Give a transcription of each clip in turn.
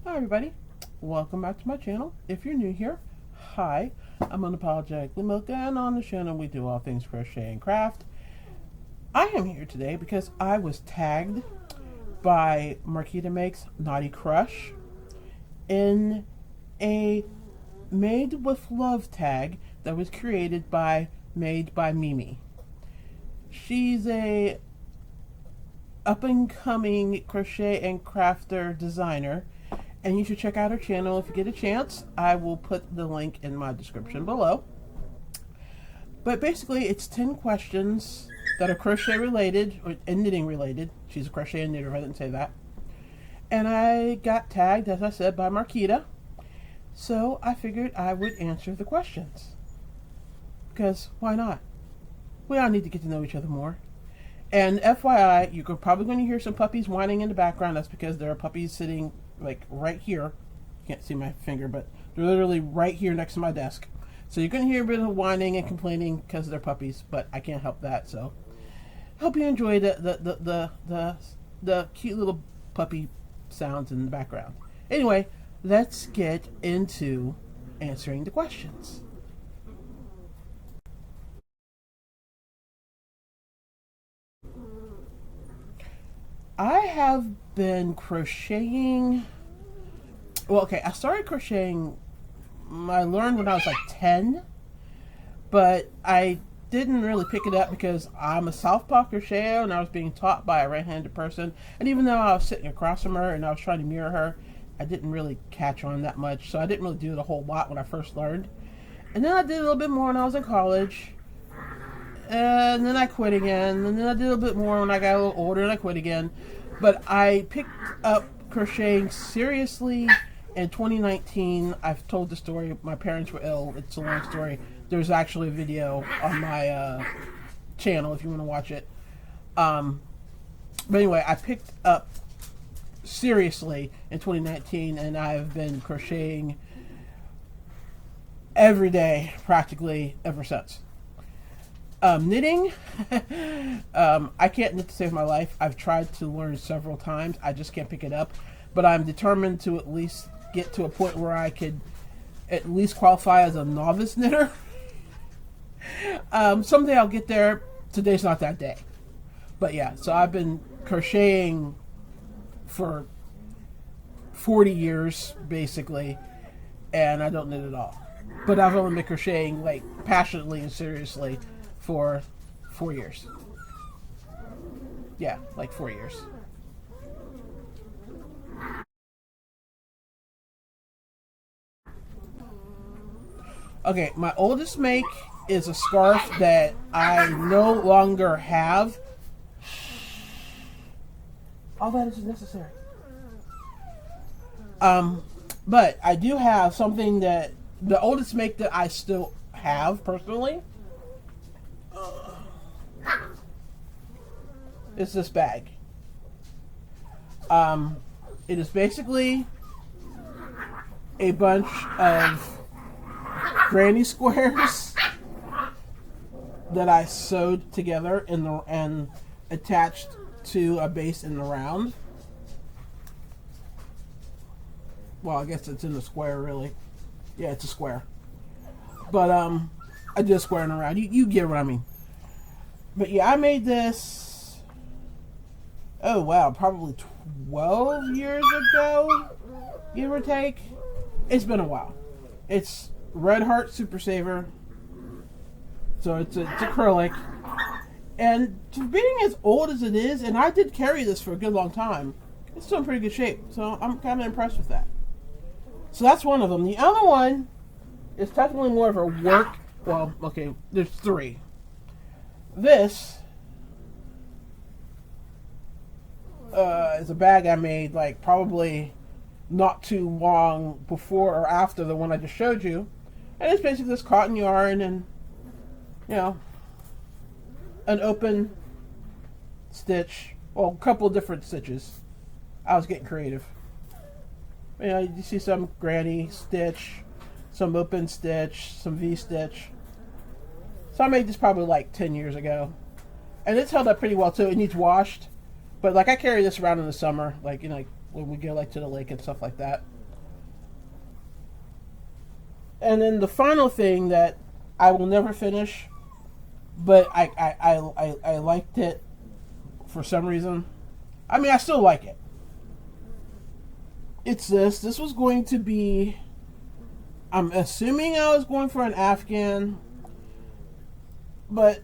Hi everybody, welcome back to my channel. If you're new here, hi, I'm Unapologetically Milk, and on the channel we do all things crochet and craft. I am here today because I was tagged by Marquita Makes Knotty Crush in a Made with Love tag that was created by Made by Mimi. She's a up-and-coming crochet and crafter designer, and you should check out her channel if you get a chance. I will put the link in my description below. But basically, it's 10 questions that are crochet related and knitting related. She's a crochet and knitter, if I didn't say that. And I got tagged, as I said, by Marquita. So I figured I would answer the questions. Because why not? We all need to get to know each other more. And FYI, you're probably going to hear some puppies whining in the background. That's because there are puppies sitting like right here. You can't see my finger, but they're literally right here next to my desk. So you're going to hear a bit of whining and complaining because they're puppies, but I can't help that. So hope you enjoy the cute little puppy sounds in the background. Anyway, let's get into answering the questions. I have been crocheting. Well, okay, I started crocheting. I learned when I was like 10, but I didn't really pick it up because I'm a southpaw crocheter and I was being taught by a right-handed person. And even though I was sitting across from her and I was trying to mirror her, I didn't really catch on that much. So I didn't really do it a whole lot when I first learned. And then I did a little bit more when I was in college. And then I quit again. And then I did a little bit more when I got a little older and I quit again. But I picked up crocheting seriously in 2019. I've told the story. My parents were ill. It's a long story. There's actually a video on my channel if you want to watch it. But anyway, I picked up seriously in 2019, and I've been crocheting every day practically ever since. Knitting, I can't knit to save my life. I've tried to learn several times. I just can't pick it up. But I'm determined to at least get to a point where I could at least qualify as a novice knitter. Someday I'll get there. Today's not that day. But yeah, so I've been crocheting for 40 years, basically, and I don't knit at all. But I've only been crocheting, like, passionately and seriously for 4 years. Yeah, like 4 years. Okay, my oldest make is a scarf that I no longer have. All that is necessary. But I do have something that the oldest make that I still have personally. It's this bag. It is basically a bunch of granny squares that I sewed together and attached to a base in the round. Well, I guess it's in the square, really. Yeah, it's a square. But I did a square in the round. You get what I mean. But yeah, I made this, oh wow, probably 12 years ago, give or take. It's been a while. It's Red Heart Super Saver. So it's acrylic. And for being as old as it is, and I did carry this for a good long time, it's still in pretty good shape. So I'm kind of impressed with that. So that's one of them. The other one is technically more of a work, well, okay, there's three. This is a bag I made like probably not too long before or after the one I just showed you. And it's basically this cotton yarn and, you know, an open stitch, well, a couple different stitches. I was getting creative. You know, you see some granny stitch, some open stitch, some V-stitch. So I made this probably like 10 years ago. And it's held up pretty well too. It needs washed. But like I carry this around in the summer, like, you know, like when we go like to the lake and stuff like that. And then the final thing that I will never finish, but I liked it for some reason. I mean, I still like it. It's this. This was going to be, I'm assuming I was going for an Afghan, but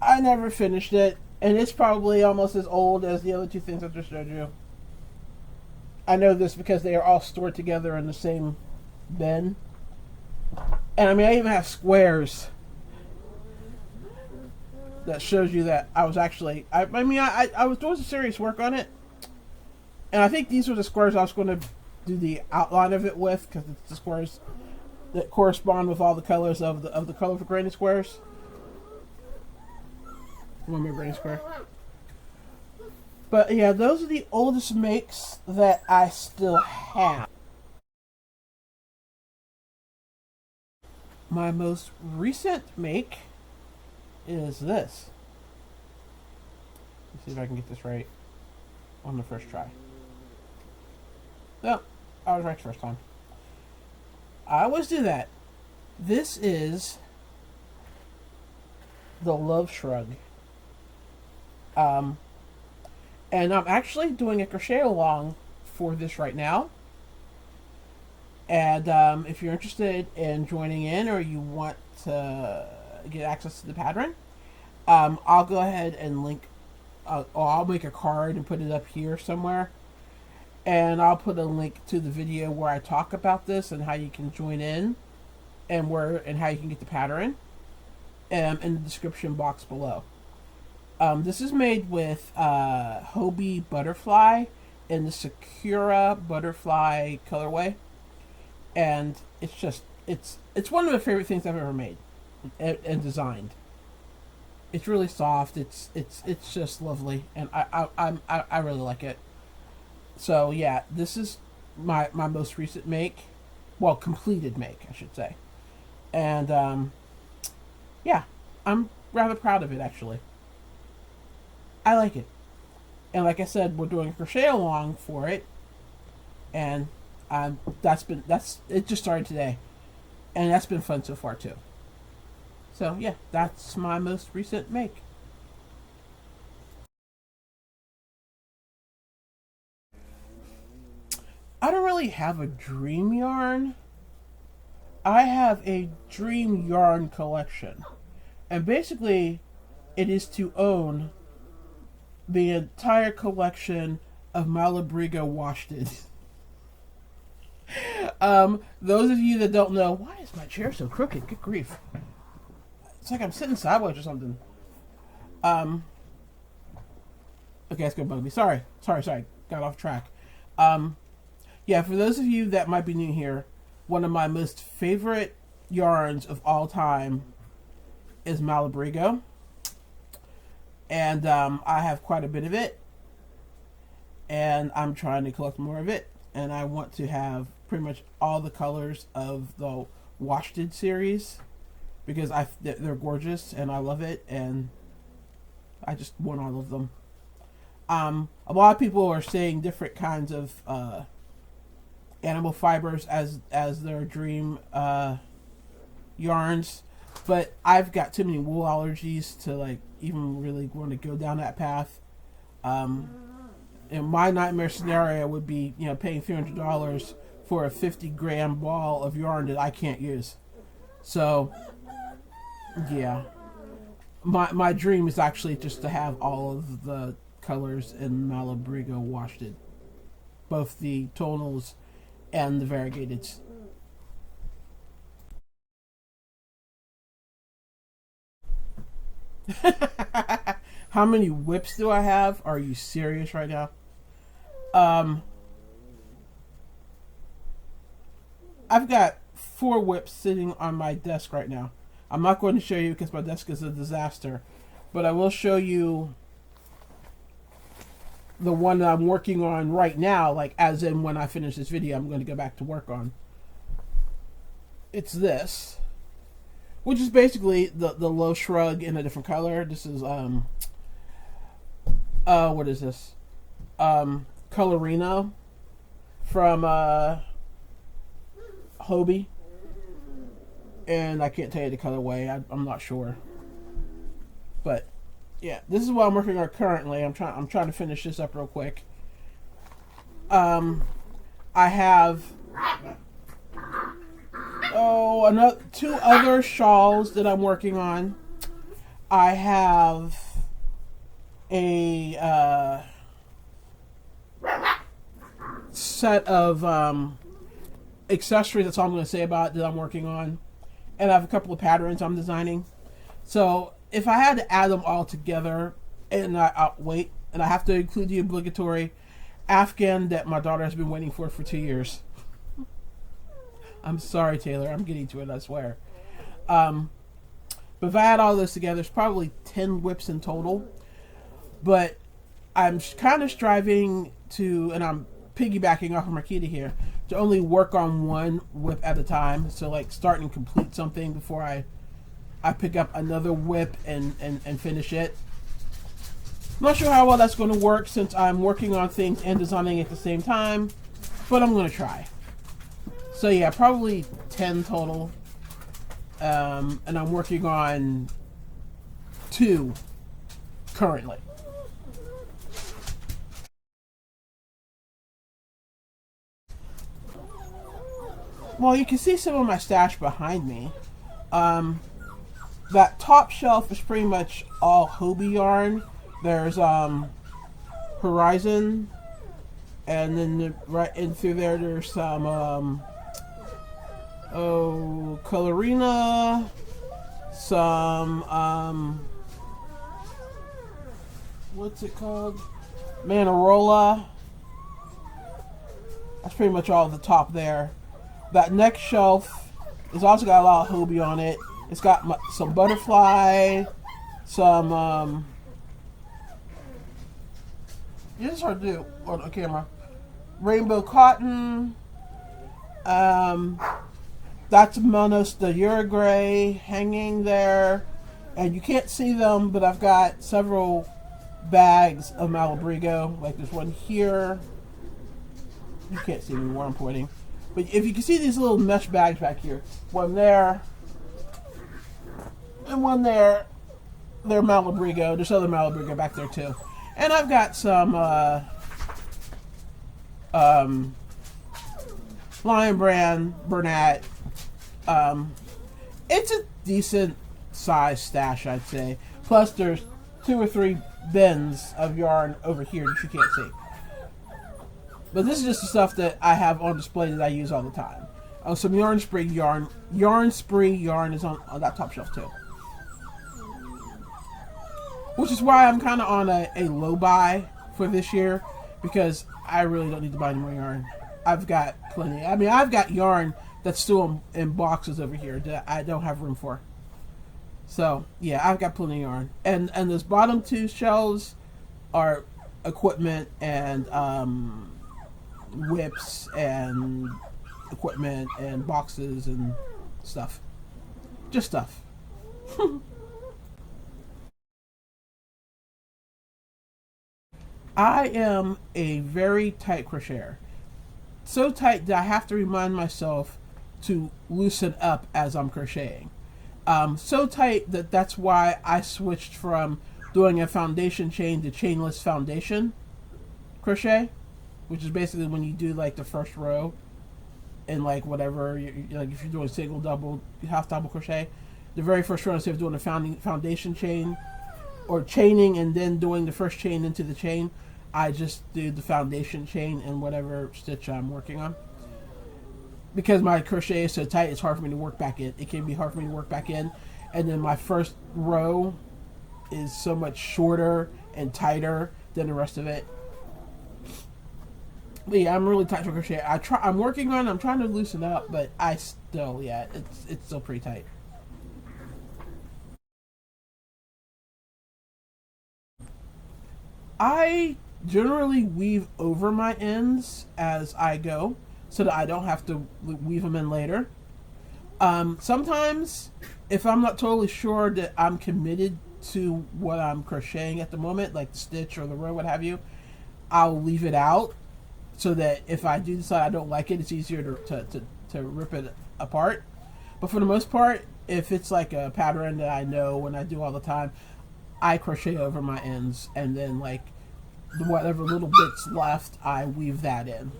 I never finished it. And it's probably almost as old as the other two things I just showed you. I know this because they are all stored together in the same bin. And I mean, I even have squares that shows you that I was actually, I was doing some serious work on it. And I think these were the squares I was going to do the outline of it with, because it's the squares that correspond with all the colors of the colorful granny squares. One more granny square. But yeah, those are the oldest makes that I still have. My most recent make is this. Let's see if I can get this right on the first try. No, I was right the first time. I always do that. This is the Love Shrug. And I'm actually doing a crochet along for this right now. And if you're interested in joining in, or you want to get access to the pattern, I'll go ahead and link, I'll make a card and put it up here somewhere. And I'll put a link to the video where I talk about this and how you can join in, and how you can get the pattern, in the description box below. This is made with Hobie Butterfly in the Sakura Butterfly colorway, and it's just it's one of my favorite things I've ever made and designed. It's really soft. It's just lovely, and I really like it. So yeah, this is my most recent make, well, completed make, I should say, and yeah, I'm rather proud of it actually. I like it. And like I said, we're doing a crochet along for it. And it just started today. And that's been fun so far too. So yeah, that's my most recent make. I don't really have a dream yarn. I have a dream yarn collection. And basically, it is to own the entire collection of Malabrigo washted. Those of you that don't know, why is my chair so crooked? Good grief. It's like I'm sitting sideways or something. Okay, that's gonna bug me. Sorry. Got off track. Yeah, for those of you that might be new here, one of my most favorite yarns of all time is Malabrigo. And I have quite a bit of it, and I'm trying to collect more of it, and I want to have pretty much all the colors of the Washted series, because they're gorgeous and I love it, and I just want all of them. A lot of people are saying different kinds of animal fibers as their dream yarns, but I've got too many wool allergies to like even really want to go down that path. And my nightmare scenario would be, paying $300 for a 50-gram ball of yarn that I can't use. So, yeah, my dream is actually just to have all of the colors in Malabrigo washted, both the tonals and the variegateds. How many whips do I have? Are you serious right now? I've got 4 whips sitting on my desk right now. I'm not going to show you because my desk is a disaster, but I will show you the one that I'm working on right now, like as in when I finish this video I'm going to go back to work on. It's this, which is basically the low shrug in a different color. This is what is this? Colorino from Hobie. and I can't tell you the colorway. I'm not sure, but yeah, this is what I'm working on currently. I'm trying to finish this up real quick. I have another 2 other shawls that I'm working on. I have a set of accessories. That's all I'm going to say about it, that I'm working on, and I have a couple of patterns I'm designing. So if I had to add them all together, and I wait, and I have to include the obligatory Afghan that my daughter has been waiting for 2 years. I'm sorry, Taylor. I'm getting to it, I swear. But if I add all this together, it's probably 10 whips in total. But I'm kind of striving to, and I'm piggybacking off of Marquita here, to only work on one whip at a time. So like start and complete something before I pick up another whip and finish it. I'm not sure how well that's going to work since I'm working on things and designing at the same time, but I'm going to try. So yeah, probably 10 total. And I'm working on 2 currently. Well, you can see some of my stash behind me. That top shelf is pretty much all Hobie yarn. There's Horizon, and then right in through there there's some Colorina, some what's it called? Manarola. That's pretty much all at the top there. That next shelf has also got a lot of Hobie on it. It's got some butterfly, some this is hard to do on camera. Rainbow cotton. That's Monos the Uruguay hanging there, and you can't see them, but I've got several bags of Malabrigo. Like there's one here. You can't see me where I'm pointing, but if you can see these little mesh bags back here, one there and one there, they're Malabrigo. There's other Malabrigo back there too. And I've got some Lion Brand Bernat. It's a decent size stash, I'd say. Plus, there's 2 or 3 bins of yarn over here that you can't see. But this is just the stuff that I have on display that I use all the time. Some Yarn Spree yarn. Yarn Spree yarn is on that top shelf too. Which is why I'm kind of on a low buy for this year, because I really don't need to buy any more yarn. I've got plenty. I mean, I've got yarn that's still in boxes over here that I don't have room for. So, yeah, I've got plenty of yarn. And those bottom 2 shelves are equipment and whips and equipment and boxes and stuff. Just stuff. I am a very tight crocheter. So tight that I have to remind myself to loosen up as I'm crocheting. So tight that that's why I switched from doing a foundation chain to chainless foundation crochet, which is basically when you do like the first row and like whatever, like if you're doing single, double, half double crochet, the very first row, instead of doing a foundation chain or chaining and then doing the first chain into the chain, I just do the foundation chain in whatever stitch I'm working on. Because my crochet is so tight, it's hard for me to work back in. It can be hard for me to work back in. And then my first row is so much shorter and tighter than the rest of it. But yeah, I'm really tight to crochet. I'm working on it. I'm trying to loosen up, but I still, yeah, it's still pretty tight. I generally weave over my ends as I go, so that I don't have to weave them in later. Sometimes, if I'm not totally sure that I'm committed to what I'm crocheting at the moment, like the stitch or the row, what have you, I'll leave it out, so that if I do decide I don't like it, it's easier to rip it apart. But for the most part, if it's like a pattern that I know and I do all the time, I crochet over my ends, and then like whatever little bits left, I weave that in.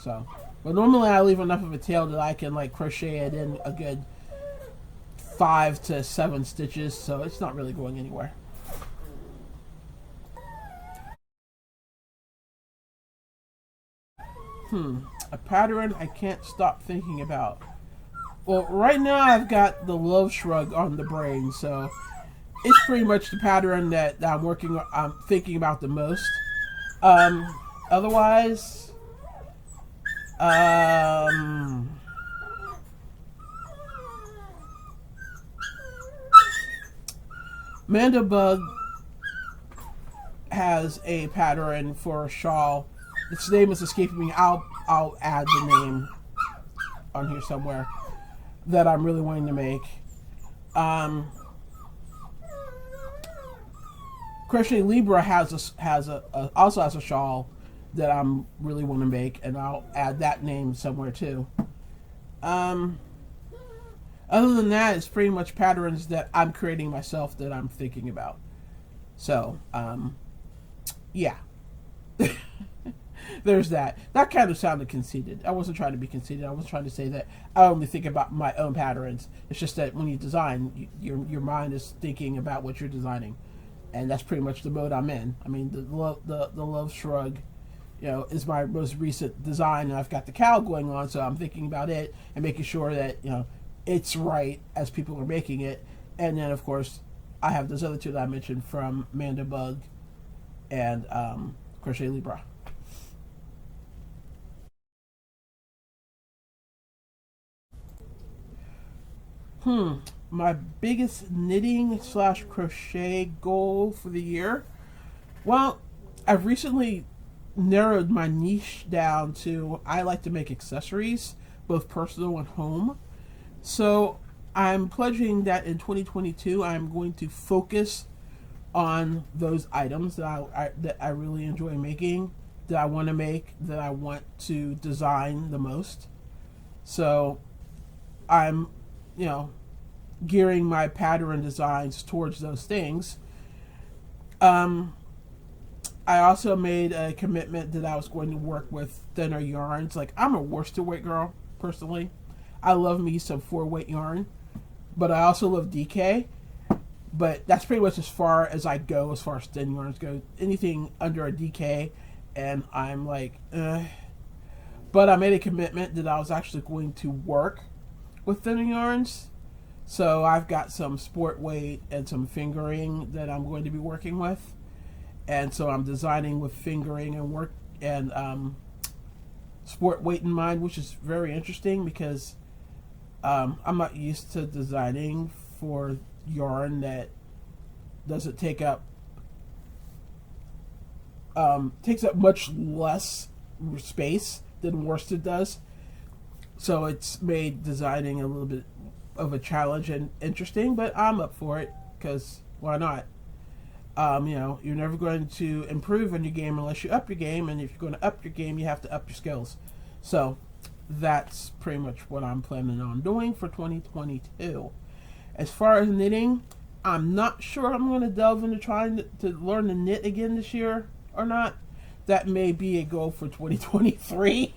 So, but normally I leave enough of a tail that I can like crochet it in a good 5 to 7 stitches, so it's not really going anywhere. A pattern I can't stop thinking about. Well, right now I've got the love shrug on the brain, so it's pretty much the pattern that I'm thinking about the most. Otherwise, Manda Bug has a pattern for a shawl. Its name is escaping me. I'll add the name on here somewhere that I'm really wanting to make. Crochet Libra also has a shawl that I'm really want to make, and I'll add that name somewhere too. Other than that, it's pretty much patterns that I'm creating myself that I'm thinking about. So, yeah. There's that. That kind of sounded conceited. I wasn't trying to be conceited. I was trying to say that I only think about my own patterns. It's just that when you design, your mind is thinking about what you're designing, and that's pretty much the mode I'm in. I mean, the love shrug, is my most recent design, and I've got the cow going on, so I'm thinking about it and making sure that it's right as people are making it. And then of course I have those other two that I mentioned from Manda Bug and Crochet Libra. My biggest knitting / crochet goal for the year. Well, I've recently narrowed my niche down to I like to make accessories, both personal and home. So I'm pledging that in 2022 I'm going to focus on those items that I really enjoy making, that I want to make, that I want to design the most. So I'm, gearing my pattern designs towards those things. I also made a commitment that I was going to work with thinner yarns. Like, I'm a worsted weight girl, personally. I love me some 4-weight yarn, but I also love DK. But that's pretty much as far as I go as far as thin yarns go. Anything under a DK, and I'm like, But I made a commitment that I was actually going to work with thinner yarns. So I've got some sport weight and some fingering that I'm going to be working with. And so I'm designing with fingering and work and sport weight in mind, which is very interesting because I'm not used to designing for yarn that doesn't takes up much less space than worsted does. So it's made designing a little bit of a challenge and interesting, but I'm up for it because why not? You're never going to improve in your game unless you up your game, and if you're going to up your game, you have to up your skills. So that's pretty much what I'm planning on doing for 2022. As far as knitting, I'm not sure I'm going to delve into trying to learn to knit again this year or not. That may be a goal for 2023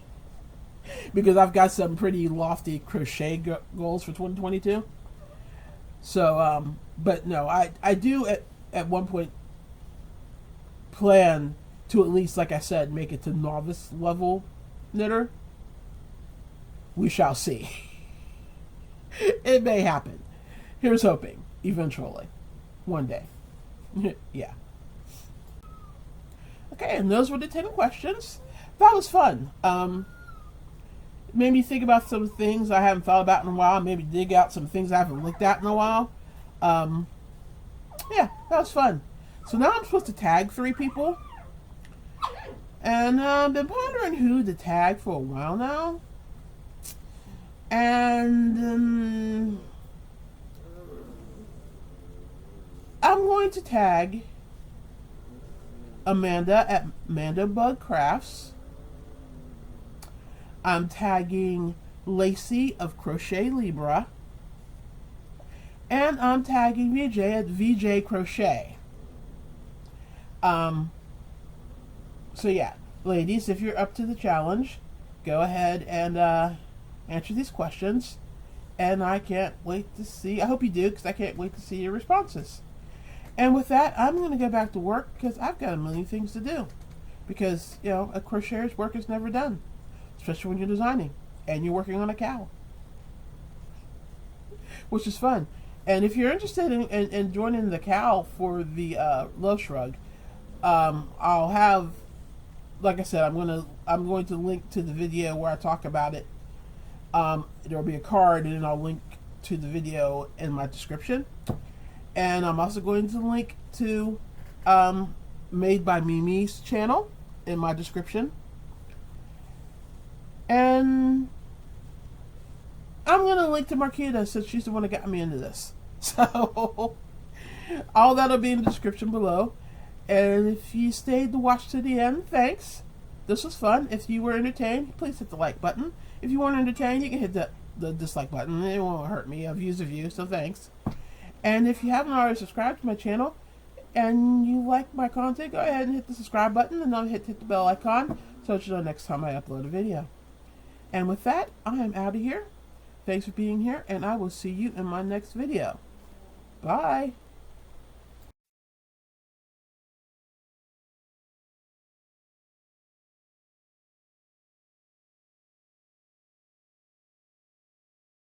because I've got some pretty lofty crochet goals for 2022. So, but no, I do at one point plan to at least, like I said, make it to novice level knitter. We shall see. It may happen. Here's hoping. Eventually. One day. Yeah. Okay, and those were the 10 questions. That was fun. Made me think about some things I haven't thought about in a while. Maybe dig out some things I haven't looked at in a while. Yeah, that was fun. So now I'm supposed to tag 3 people. And I've been pondering who to tag for a while now. And I'm going to tag Amanda at Manda Bug Crafts. I'm tagging Lacey of Crochet Libra, and I'm tagging VJ at VJ Crochet. So yeah, ladies, if you're up to the challenge, go ahead and answer these questions. And I can't wait to see, I hope you do, because I can't wait to see your responses. And with that, I'm going to go back to work because I've got a million things to do. Because, you know, a crocheter's work is never done, especially when you're designing and you're working on a cow, which is fun. And if you're interested in joining the cow for the Love Shrug, I'll have, like I said, I'm going to link to the video where I talk about it. There'll be a card, and then I'll link to the video in my description. And I'm also going to link to Made by Mimi's channel in my description. And I'm going to link to Marquita since she's the one that got me into this. So all that'll be in the description below. And if you stayed to watch to the end, thanks. This was fun. If you were entertained, please hit the like button. If you weren't entertained, you can hit the dislike button. It won't hurt me. A view's a view, so thanks. And if you haven't already subscribed to my channel and you like my content, go ahead and hit the subscribe button, and then hit the bell icon so that you know next time I upload a video. And with that, I am out of here. Thanks for being here, and I will see you in my next video. Bye.